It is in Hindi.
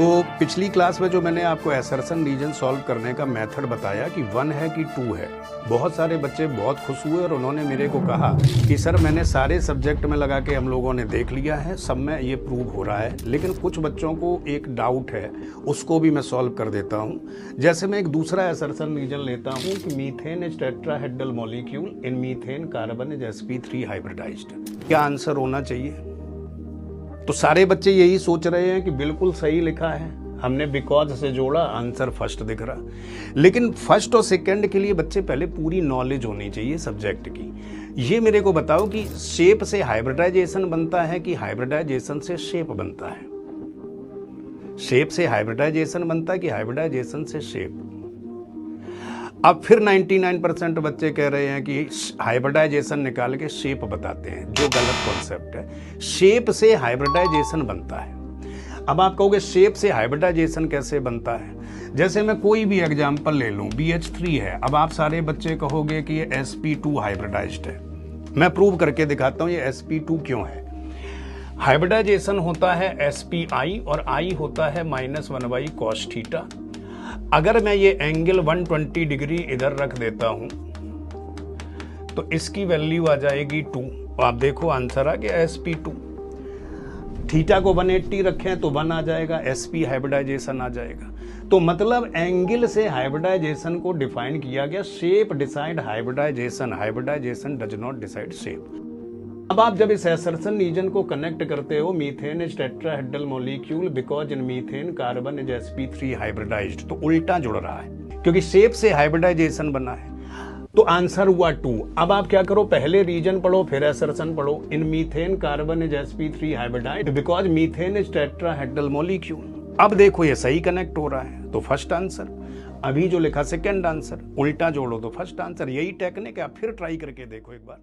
तो पिछली क्लास में जो मैंने आपको एसर्शन रीजन सॉल्व करने का मेथड बताया कि 1 है कि 2 है, बहुत सारे बच्चे बहुत खुश हुए और उन्होंने मेरे को कहा कि सर मैंने सारे सब्जेक्ट में लगा के हम लोगों ने देख लिया है, सब में ये प्रूव हो रहा है, लेकिन कुछ बच्चों को एक डाउट है, उसको भी मैं सॉल्व कर देता हूँ। जैसे मैं एक दूसरा एसर्शन रीजन लेता हूँ कि methane is tetrahedral molecule in methane carbon is sp3 hybridised. क्या आंसर होना चाहिए? तो सारे बच्चे यही सोच रहे हैं कि बिल्कुल सही लिखा है, हमने बिकॉज से जोड़ा, आंसर फर्स्ट दिख रहा। लेकिन फर्स्ट और सेकंड के लिए बच्चे पहले पूरी नॉलेज होनी चाहिए सब्जेक्ट की। ये मेरे को बताओ कि शेप से हाइब्रिडाइजेशन बनता है कि हाइब्रिडाइजेशन से शेप बनता है? शेप से हाइब्रिडाइजेशन बनता है कि हाइब्रिडाइजेशन से शेप? अब फिर 99% बच्चे कह रहे हैं कि हाइब्रिडाइजेशन निकाल के शेप बताते हैं, जो गलत कॉन्सेप्ट है। शेप से हाइब्रिडाइजेशन बनता है। अब आप कहोगे शेप से हाइब्रिडाइजेशन कैसे बनता है? जैसे मैं कोई भी एग्जांपल ले लूं, BH3 है, अब आप सारे बच्चे कहोगे कि ये sp2 हाइब्रिडाइज्ड है। मैं प्रूव करके दिखाता हूं ये sp2 क्यों है। हाइब्रिडाइजेशन होता है spi और I होता है -1/cos थीटा। अगर मैं ये एंगल 120 डिग्री इधर रख देता हूं तो इसकी वैल्यू आ जाएगी 2। आप देखो आंसर आ गया sp2। थीटा को 180 रखें तो 1 आ जाएगा, sp हाइब्रिडाइजेशन आ जाएगा। तो मतलब एंगल से हाइब्रिडाइजेशन को डिफाइन किया गया। Shape decide hybridization, hybridization does not decide shape. अब आप जब इस एसर्शन रीजन को कनेक्ट करते हो, methane is tetrahedral molecule because in methane carbon is sp3 hybridized, तो उल्टा जुड़ रहा है क्योंकि शेप से हाइब्रिडाइजेशन बना है। तो आंसर हुआ 2। अब आप क्या करो, पहले रीजन पढ़ो फिर एसर्शन पढ़ो। In methane carbon is sp3 hybridised because methane is tetrahedral molecule. अब देखो ये सही कनेक्ट हो रहा है, तो फर्स्ट आंसर। अभी जो लिखा सेकंड आंसर, उल्टा जोड़ो तो फर्स्ट आंसर। यही टेक्निक है, आप फिर ट्राई करके देखो एक बार।